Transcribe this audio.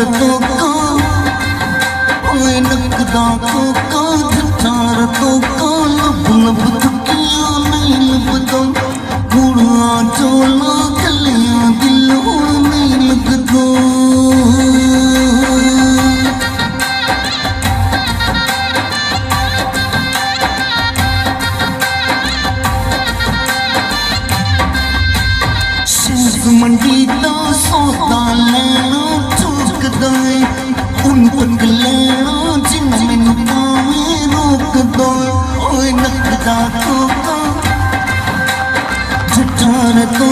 तो का ओए नकदा को का झठार तो का लब लब थकिया नहीं लबदा गुड़ा चोला गलियां दिल नहीं लगदा मंडी दा सौदा लेना ठोकदा है उन तक लेना जिन मैनू पावे रोकदा ओए नकदा तो का झठार तो